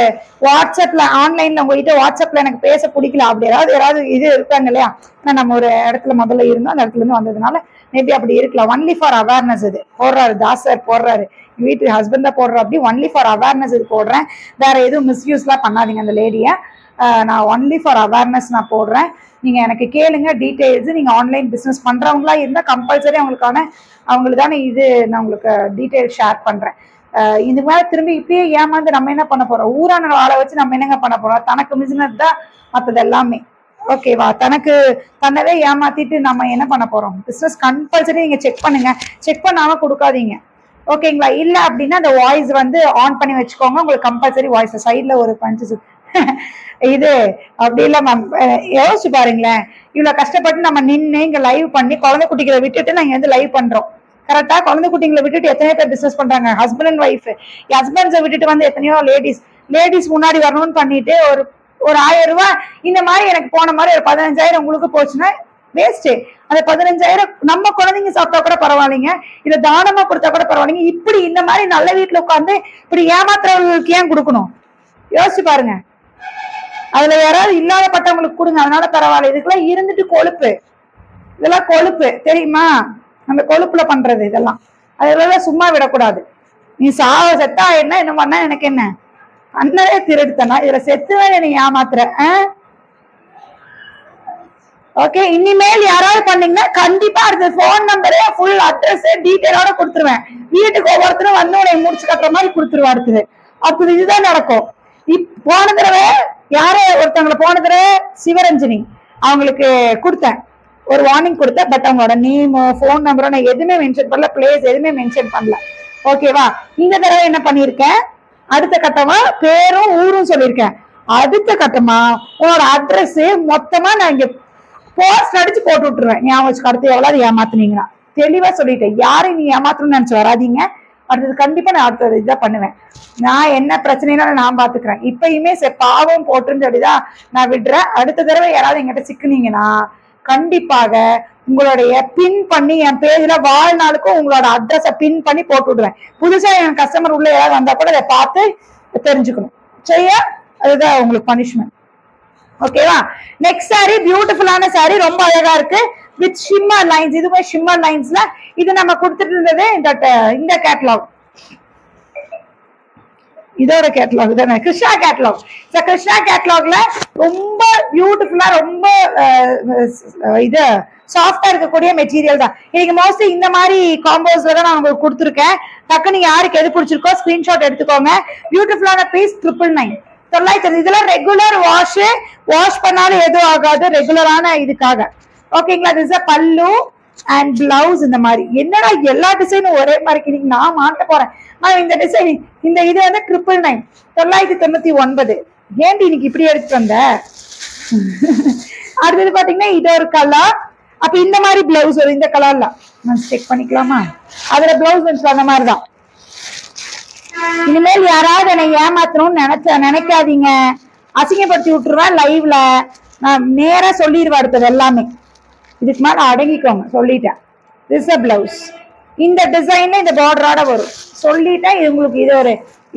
வாட்ஸ்அப்ல ஆன்லைன்ல உங்ககிட்ட வாட்ஸ்அப்ல எனக்கு பேச பிடிக்கல, அப்படி யாராவது இது இருக்காங்க இல்லையா? நம்ம ஒரு இடத்துல முதல்ல இருந்தோம், அந்த இடத்துல இருந்து வந்ததுனால மேபி அப்படி இருக்கலாம். ஒன்லி ஃபார் அவேர்னஸ் இது போடுறாரு, தாசர் போடுறாரு, வீட்டு ஹஸ்பண்ட் தான் போடுறோம். அப்படி ஒன்லி ஃபார் அவேர்னஸ் இது போடுறேன். வேற எதுவும் மிஸ்யூஸ்லாம் பண்ணாதீங்க அந்த லேடிய. நான் ஒன்லி ஃபார் அவேர்னஸ் நான் போடுறேன். நீங்க எனக்கு கேளுங்க டீட்டெயில்ஸ். நீங்க ஆன்லைன் பிசினஸ் பண்றவங்களா இருந்தா கம்பல்சரி அவங்களுக்கு தானே இது நான் உங்களுக்கு டீட்டெயில் ஷேர் பண்றேன். இது மேல திரும்பி இப்படியே ஏமாந்து நம்ம என்ன பண்ண போறோம்? ஊரான ஆளை வச்சு நம்ம என்னங்க பண்ண போறோம்? தனக்கு பிசினஸ் தான் மற்றது எல்லாமே. ஓகேவா? தன்னவே ஏமாத்திட்டு நம்ம என்ன பண்ண போறோம்? பிசினஸ் கம்பல்சரி நீங்க செக் பண்ணுங்க, செக் பண்ணாம கொடுக்காதீங்க. ஓகேங்களா? இல்ல அப்படின்னா அந்த வாய்ஸ் வந்து ஆன் பண்ணி வச்சுக்கோங்க. உங்களுக்கு கம்பல்சரி வாய்ஸ் சைட்ல ஒரு பஞ்சு இது அப்படி இல்ல மேம். யோசிச்சு பாருங்களேன், இவ்வளவு கஷ்டப்பட்டு நம்ம நின்று இங்க லைவ் பண்ணி குழந்தை குட்டிகளை விட்டுட்டு நாங்க வந்து லைவ் பண்றோம். கரெக்டா? குழந்தை குட்டிங்களை விட்டுட்டு எத்தனையோ பேர் பிசினஸ் பண்றாங்க. ஹஸ்பண்ட் அண்ட் ஒய்ஃப், ஹஸ்பண்ட்ஸை விட்டுட்டு வந்து எத்தனையோ லேடிஸ் முன்னாடி வரணும்னு பண்ணிட்டு ஒரு 1000 ரூபாய் இந்த மாதிரி எனக்கு போன மாதிரி ஒரு 15,000 உங்களுக்கு போச்சுன்னா வேஸ்ட். அந்த 15,000 நம்ம குழந்தைங்க சாப்பிட்டா கூட பரவாயில்லைங்க, இல்ல தானமா கொடுத்தா கூட பரவாயில்லைங்க. இப்படி இந்த மாதிரி நல்ல வீட்டுல உட்காந்து இப்படி ஏமாத்துறவங்களுக்கு ஏன் கொடுக்கணும்? யோசிச்சு பாருங்க. அதுல யாராவது இல்லாதப்பட்டவங்களுக்கு கொடுங்க, அதனால பரவாயில்ல. இதுக்கெல்லாம் இருந்துட்டு கொழுப்பு, இதெல்லாம் கொழுப்பு தெரியுமா? அந்த கொழுப்புல பண்றது இதெல்லாம். அதெல்லாம் சும்மா விடக்கூடாது. நீ செத்தா என்ன பண்ணா எனக்கு என்ன? அண்ணரே திருடுத்தனா? இதுல செத்துவே நீ ஏமாத்துற. ஓகே, இனிமேல் யாராவது பண்ணீங்கன்னா கண்டிப்பா அடுத்த போன் நம்பரு ஃபுல் அட்ரஸ் டீட்டெயிலோட கொடுத்துருவேன். வீட்டுக்கு ஒவ்வொருத்தரும் வந்து உன்னை முடிச்சு கட்டுற மாதிரி கொடுத்துருவா அடுத்தது. அடுத்தது இதுதான் நடக்கும். போன தடவை யாரோ ஒருத்தவங்களை போன தடவை சிவரஞ்சனி அவங்களுக்கு கொடுத்தேன், ஒரு வார்னிங் கொடுத்தேன். பட் அவங்களோட நேமோ போன் நம்பரோ நான் எதுவுமே மென்ஷன் பண்ணல, பிளேஸ் எதுவுமே மென்ஷன் பண்ணல. ஓகேவா? இந்த தடவை என்ன பண்ணிருக்கேன், அடுத்த கட்டமா பேரும் ஊரும் சொல்லியிருக்கேன். அடுத்த கட்டமா உன்னோட அட்ரஸ் மொத்தமா நான் இங்க போஸ்ட் அடிச்சு போட்டு விட்டுருவேன். ஞாபகம் அடுத்து எவ்வளவு ஏமாத்துனீங்கன்னா தெளிவா சொல்லிட்டேன். யாரையும் நீ ஏமாத்தணும்னு நினைச்சு வராதீங்க. அடுத்தது கண்டிப்பா நான் அடுத்தது இதான் பண்ணுவேன். நான் என்ன பிரச்சனைனாலும் நான் பாத்துக்கிறேன். இப்பயுமே பாவம் போட்டுன்னு சொல்லிதான் நான் விடுறேன். அடுத்த தடவை யாராவது என்கிட்ட சிக்குனீங்கன்னா கண்டிப்பாக உங்களுடைய பின் பண்ணி என் பேஜ்ல வாழ்நாளுக்கும் உங்களோட அட்ரஸ பின் பண்ணி போட்டு விடுவேன். புதுசா என் கஸ்டமர் உள்ள யாராவது வந்தா கூட அதை பார்த்து தெரிஞ்சுக்கணும். சரியா? அதுதான் உங்களுக்கு பனிஷ்மெண்ட். ஓகேவா? நெக்ஸ்ட் சாரி பியூட்டிஃபுல்லான சாரி, ரொம்ப அழகா இருக்கு வித் ஷிம்மர் லைன்ஸ். இதுவே ஷிம்மர் லைன்ஸ்ல இது நம்ம கொடுத்துட்டு இருந்தது இந்த கேட்டலாக், இதோட கேட்டலாக் தானே, கிருஷ்ணா கேட்டலாக். கிருஷ்ணா கேட்டலாக்ல ரொம்ப பியூட்டிஃபுல்லா ரொம்ப இது சாஃப்டா இருக்கக்கூடிய மெட்டீரியல் தான். இன்னைக்கு மோஸ்ட்லி இந்த மாதிரி காம்போஸ்ல தான் நான் உங்களுக்கு கொடுத்துருக்கேன். டக்குன்னு யாருக்கு எது பிடிச்சிருக்கோ ஸ்கிரீன்ஷாட் எடுத்துக்கோங்க. பியூட்டிஃபுல்லான பீஸ் 999 999. இதெல்லாம் ரெகுலர் வாஷ் பண்ணாலும் எதுவும் ஆகாது, ரெகுலரான இதுக்காக. ஓகேங்களா? திஸ் இஸ் பல்லு அண்ட் பிளவுஸ். இந்த மாதிரி என்னடா எல்லா டிசைனும் ஒரே மாதிரி இன்னைக்கு நான் மாட்ட போறேன். இந்த டிசைன் இந்த இது வந்து 999 999. ஏன்டி இன்னைக்கு இப்படி எடுத்துட்டு வந்த? அடுத்தது பாத்தீங்கன்னா இது ஒரு கலர். அப்ப இந்த மாதிரி பிளவுஸ் வரும் இந்த கலர்ல. நான் செக் பண்ணிக்கலாமா? அதுல பிளவுஸ் அந்த மாதிரிதான். இனிமேல் யாராவது என்னை ஏமாத்தணும்னு நினைக்காதீங்க. அசிங்கப்படுத்தி விட்டுருவேன் லைவ்ல. நான் நேரா சொல்லிடுவேன் அடுத்தது எல்லாமே. இதுக்கு மேல அடங்கிக்கோங்க, சொல்லிட்டேன். This a blouse. இந்த டிசைன்ல இந்த பார்டரோட வரும் சொல்லிட்டேன். இது உங்களுக்கு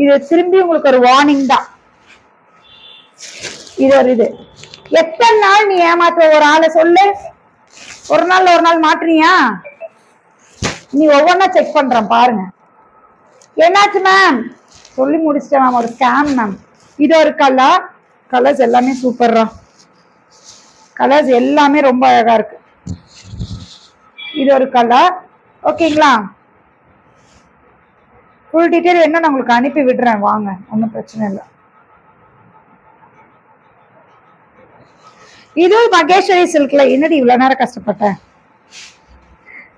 இது திரும்பி உங்களுக்கு ஒரு வார்னிங் தான். இது எத்தனை நாள் நீ ஏமாத்த ஒரு ஆளை சொல்லு? ஒரு நாள் மாட்டுறியா? நீ ஒவ்வொன்னா செக் பண்றேன் பாருங்க. என்னாச்சு மேம்? சொல்லி முடிச்சிட்டேன் மேம். ஒரு ஸ்கேம் மேம். இது ஒரு கலர்ஸ் எல்லாமே சூப்பர்ரா. கலர்ஸ் எல்லாமே ரொம்ப அழகா இருக்கு. இது ஒரு கலர். ஓகேங்களா? ஃபுல் டீட்டெயில் என்ன நான் உங்களுக்கு அனுப்பி விடுறேன், வாங்க, ஒன்றும் பிரச்சனை இல்லை. இது மகேஸ்வரி சில்க்ல. என்னடி இவ்வளவு நேரம் கஷ்டப்பட்டேன்?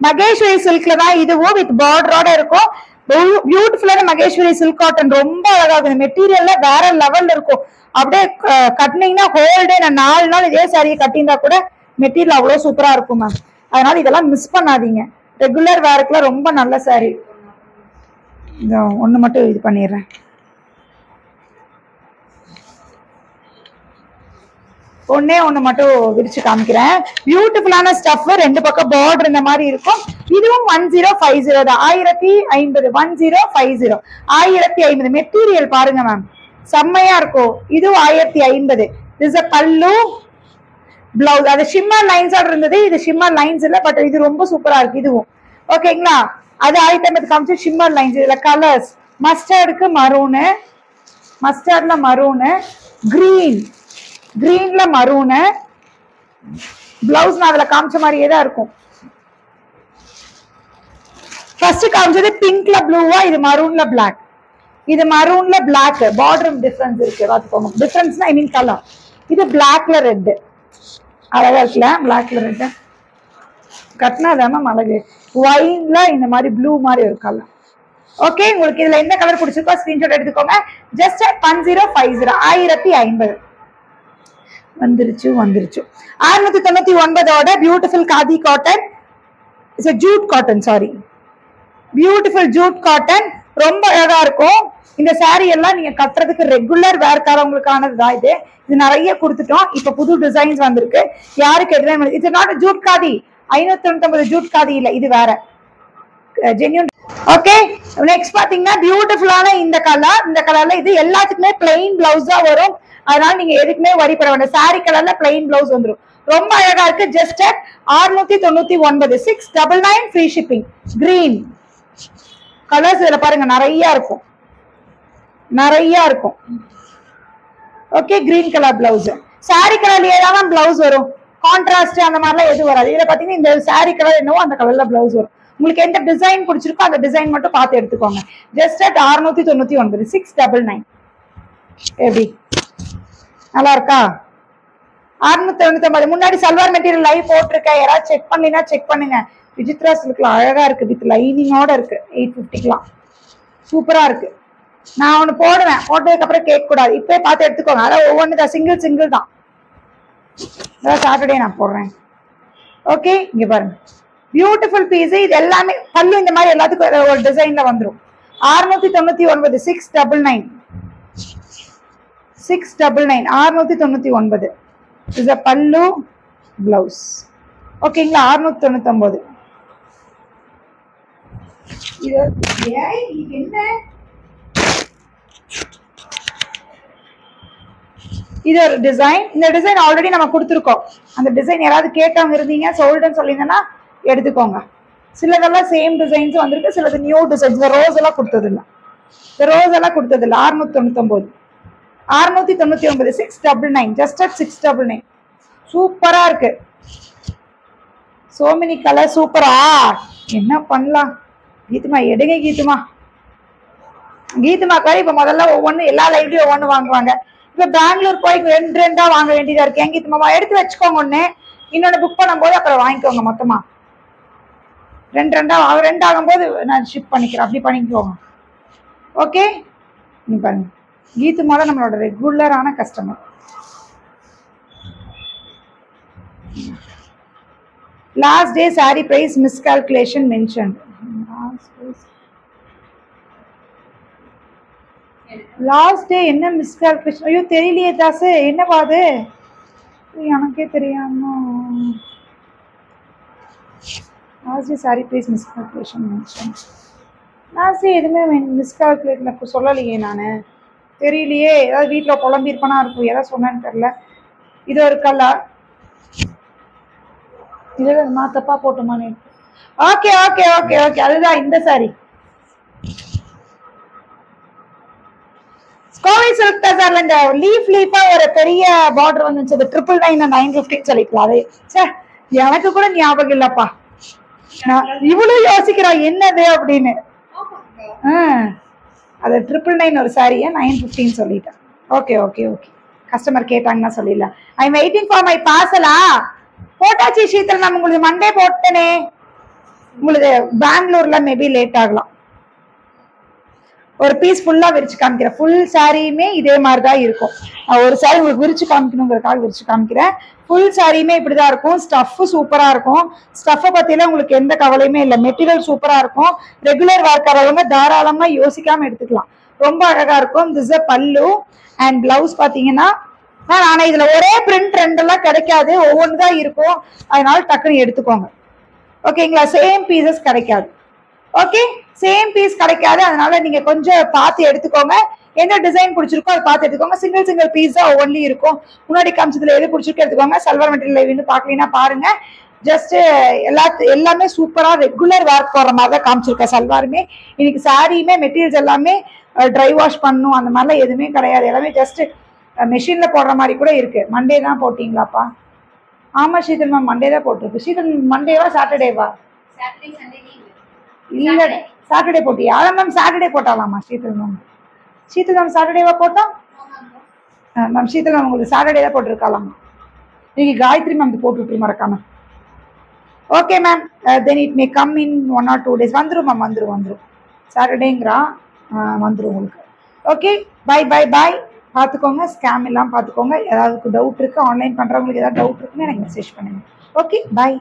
மகேஸ்வரி சில்க்ல தான் இதுவும் வித் பார்டரோட இருக்கும். பியூட்டிஃபுல்லான மகேஸ்வரி சில்க் காட்டன். ரொம்ப அழகா இருக்கும். மெட்டீரியல்ல வேற லெவல்ல இருக்கும். அப்படியே கட்டினீங்கன்னா ஹோல்டே நான் 4 நாள் இதே சாரியை கட்டியிருந்தா கூட மெட்டீரியல் அவ்வளவு சூப்பரா இருக்கும் மேம். அதனால இதெல்லாம் மிஸ் பண்ணாதீங்க. ரெகுலர் வேர்க்குலாம் ரொம்ப நல்ல சாரி. ஒண்ணு மட்டும் இது பண்ணிடுறேன். ஒண்ணு மட்டும் விரிச்சு காமிக்கிறேன். பியூட்டிஃபுல்லான ஸ்டஃப். 2 பக்கம் பார்டர் இந்த மாதிரி இருக்கும். இதுவும் 1050 தான். 1050 1050 1050. மெட்டீரியல் பாருங்க மேம், செம்மையா இருக்கும். இதுவும் 1050. திஸ் அ பல்லு பிளவுஸ். அது ஷிம்மர் லைன்ஸ் இருந்தது, இது ஷிம்மர் லைன்ஸ் இல்ல, பட் இது ரொம்ப சூப்பரா இருக்கு இதுவும். ஓகேங்களா? அது 1050 காமிச்சு ஷிம்மர் லைன்ஸ். இதுல கலர்ஸ் மஸ்டர்டுக்கு மரூனு, மஸ்டர்ட்ல மரூனு, கிரீன்ல மரூனு. பிளவுஸ் நான் அதுல காமிச்ச மாதிரியே தான் இருக்கும். ஃபர்ஸ்ட் காமிச்சது பிங்க்ல ப்ளூவா, இது மரூன்ல பிளாக். இது மரூன்ல பிளாக். பார்டர் டிஃபரன்ஸ் இருக்கு பாத்துக்கோங்க. டிஃபரன்ஸ்னா ஐ மீன் கலர். இது பிளாக்ல ரெட். அழகா இருக்குல்ல பிளாக்ல ரெட். கட்டினாதாம அழகு. ஒயின்ல இந்த மாதிரி ப்ளூ மாதிரி ஒரு கலர். ஓகே, உங்களுக்கு இதுல எந்த கலர் பிடிச்சிருக்கோ ஸ்கிரீன்ஷாட் எடுத்துக்கோங்க. ஜஸ்ட் 1050 1050 வந்துருச்சு. 699 beautiful khadi cotton. It's Jude cotton, sorry, beautiful Jude cotton. ரொம்ப அழகா இருக்கும். இந்த சாரி எல்லாம் நீங்க கட்டுறதுக்கு ரெகுலர் வேர்க்காரவங்களுக்கானதுதான். இது நிறைய கொடுத்துட்டோம். இப்ப புது டிசைன்ஸ் வந்திருக்கு. யாருக்கு எதுவும் it's not jute khadi. 599 jute khadi இல்ல, இது வேற ஜென்யூன். ஓகே, நெக்ஸ்ட் பாத்தீங்கன்னா பியூட்டிஃபுல்லான இந்த கலர். இந்த கலர்ல இது எல்லாத்துக்குமே பிளைன் பிளவுஸ் தான் வரும். அதனால நீங்க எதுக்குமே வரி பண்ண வேண்டாம். சாரி கலர்ல பிளைன் பிளவுஸ் வந்துடும். ரொம்ப அழகா இருக்கு. Just 699 699 free shipping. Green colours இதுல பாருங்க நிறைய இருக்கும். Okay, green colour blouse. Sari கலர்லயே தான் பிளவுஸ் வரும். கான்ட்ராஸ்ட் அந்த மாதிரிலாம் எதுவும் வராது. இதுல பாத்தீங்கன்னா இந்த சாரி கலர் என்னவோ அந்த கலர்ல பிளவுஸ் வரும். உங்களுக்கு எந்த டிசைன் பிடிச்சிருக்கோ அந்த டிசைன் மட்டும் பார்த்து எடுத்துக்கோங்க. Just at 699 699. எப்படி நல்லா இருக்கா? 699. முன்னாடி சல்வார் மெட்டீரியல் லைவ் போட்டிருக்கேன், யாராவது செக் பண்ணீங்கன்னா செக் பண்ணுங்க. விசித்ரா சில்க்ல அழகா இருக்கு, வித் லைனிங்கோட இருக்கு. 850க்கலாம் சூப்பரா இருக்கு. நான் ஒண்ணு போடுவேன், போட்டதுக்கு அப்புறம் கேட்க கூடாது, இப்பவே பார்த்து எடுத்துக்கோங்க. அதான் ஒவ்வொன்று தான், சிங்கிள் தான். சாட்டர்டே நான் போடுறேன். ஓகே, இங்க பாருங்க பியூட்டிஃபுல் பீஸ். இது எல்லாமே பல்லு இந்த மாதிரி எல்லாத்துக்கும் ஒரு டிசைன்ல வந்துடும். 699 699 699 699. இது பல்லு பிளவுஸ். ஓகேங்களா? 699. இது என்ன, இது ஒரு டிசைன். இந்த டிசைன் ஆல்ரெடி நம்ம கொடுத்துருக்கோம். அந்த டிசைன் யாராவது கேட்டவங்க இருந்தீங்க, சோல்டுன்னு சொல்லியிருந்தேன்னா எடுத்துக்கோங்க. சிலதெல்லாம் சேம் டிசைன்ஸ் வந்திருக்கு, சிலது நியூ டிசைன்ஸ். இந்த ரோஸ் எல்லாம் கொடுத்தது இல்லை, 699 699 699. Just at 699. சூப்பரா இருக்கு. So many colour. சூப்பரா. என்ன பண்ணலாம் கீதுமா? எடுங்க கீதுமா. கீதுமாக்காரி இப்ப முதல்ல ஒவ்வொன்னு எல்லா லைவ்லயும் ஒவ்வொன்னு வாங்குவாங்க. இப்ப பெங்களூர் போய் 2 வாங்க வேண்டியதா இருக்கு. என் கீதுமாவா எடுத்து வச்சுக்கோங்க. ஒண்ணு இன்னொன்னு புக் பண்ணும் போது அப்புறம் வாங்கிக்கோங்க. மொத்தமா 2 ஆகும்போது நான் ஷிப் பண்ணிக்கிறேன். அப்படி பண்ணிக்கோங்க. ஓகே, நீ பாருங்க, கீதுமால நம்மளோட ரெகுலரான customer. Last day sari price miscalculation mention. Last day என்ன மிஸ்கால்குலேஷன்? ஐயோ தெரியலையே தாசு, என்னப்பா அது? எனக்கே தெரியாம. Last day sari price miscalculation mention. Last day எதுவுமே மிஸ்கால்குலேட் சொல்லலையே, நான் தெரியலையே. ஏதாவது வீட்டில் புலம்பிருப்பனா இருக்கும், எதாவது சொன்னேன்னு தெரியல. இது ஒரு கலர். இது நான் தப்பா போட்டோமானே. ஓகே ஓகே ஓகே ஓகே, அதுதான் இந்த சாரி. கோவில் சில்க் பஜார்ல இந்த லீஃபா ஒரு பெரிய பார்டர் வந்துச்சு. 999 950 சொல்லிக்கலாம். அதே எனக்கு கூட ஞாபகம் இல்லப்பா. இவ்வளவு யோசிக்கிறா என்னது அப்படின்னு. அது 999 ஒரு சாரியா 950 சொல்லிட்டேன். ஓகே ஓகே ஓகே, கஸ்டமர் கேட்டாங்கன்னா சொல்லிடலாம். I am waiting for my பார்சலா. போட்டாச்சு சீத்தல் மேம், உங்களுக்கு மண்டே போட்டனே. உங்களுக்கு பெங்களூர்ல மேபி லேட் ஆகலாம். ஒரு பீஸ் ஃபுல்லா விரிச்சு காமிக்கிறேன். ஃபுல் சாரியுமே இதே மாதிரிதான் இருக்கும். ஒரு சாரி உங்களுக்கு விரிச்சு காமிக்கணுங்கிறதுக்காக விரிச்சு காமிக்கிறேன். ஃபுல் சாரியுமே இப்படிதான் இருக்கும். ஸ்டஃப் சூப்பரா இருக்கும். ஸ்டஃப் பத்தியில உங்களுக்கு எந்த கவலையுமே இல்லை. மெட்டீரியல் சூப்பரா இருக்கும். ரெகுலர் வார்க்கறவங்க தாராளமா யோசிக்காம எடுத்துக்கலாம். ரொம்ப அழகா இருக்கும். திஸ் பல்லு அண்ட் பிளவுஸ் பாத்தீங்கன்னா, ஆனா இதுல ஒரே பிரிண்ட் 2 எல்லாம் கிடைக்காது, ஒவ்வொன்றுதான் இருக்கும். அதனால டக்குன்னு எடுத்துக்கோங்க. ஓகேங்களா? சேம் பீசஸ் கிடைக்காது. ஓகே, சேம் பீஸ் கிடைக்காது. அதனால நீங்க கொஞ்சம் பார்த்து எடுத்துக்கோங்க. என்ன டிசைன் பிடிச்சிருக்கோ அதை பார்த்து எடுத்துக்கோங்க. சிங்கிள் பீஸ் தான் ஒவ்வொன்றும் இருக்கும். முன்னாடி காமிச்சதுல எது பிடிச்சிருக்கோ எடுத்துக்கோங்க. சல்வார் மெட்டீரியல் பாக்கலீங்கன்னா பாருங்க. ஜஸ்ட் எல்லாமே சூப்பரா ரெகுலர் ஒர்க் போடுற மாதிரி தான் காமிச்சிருக்கேன். சல்வாருமே இன்னைக்கு சாரியுமே மெட்டீரியல்ஸ் எல்லாமே ட்ரை வாஷ் பண்ணும் அந்த மாதிரிலாம் எதுவுமே கிடையாது. எல்லாமே ஜஸ்ட் மெஷின்ல போடுற மாதிரி கூட இருக்கு. மண்டே தான் போட்டீங்களாப்பா? ஆமா சீதல் மேம், மண்டே தான் போட்டிருக்கு. சீதல் மண்டேவா சாட்டர்டேவா? இல்ல சாட்டர்டே போட்டியா? அதான் மேம் சாட்டர்டே போட்டாலாமா சீதல் மேம்? சீதல் மேம் சாட்டர்டேவா போட்டோம் மேம்? சீதல் மேம் உங்களுக்கு சாட்டர்டே தான் போட்டிருக்காலாமா? நீங்க காயத்ரி மேம் போட்டு மறக்காம. Okay ma'am, then it may come in 1 or 2 days. வந்துடும் மேம், வந்துடும். சாட்டர்டேங்கிறா, வந்துடும் உங்களுக்கு. Okay, bye bye bye. பார்த்துக்கோங்க, ஸ்கேம் எல்லாம் பார்த்துக்கோங்க. ஏதாவது டவுட் இருக்கு, ஆன்லைன் பண்றவங்களுக்கு ஏதாவது டவுட் இருக்குன்னு எனக்கு மெசேஜ் பண்ணுங்க. Okay, by.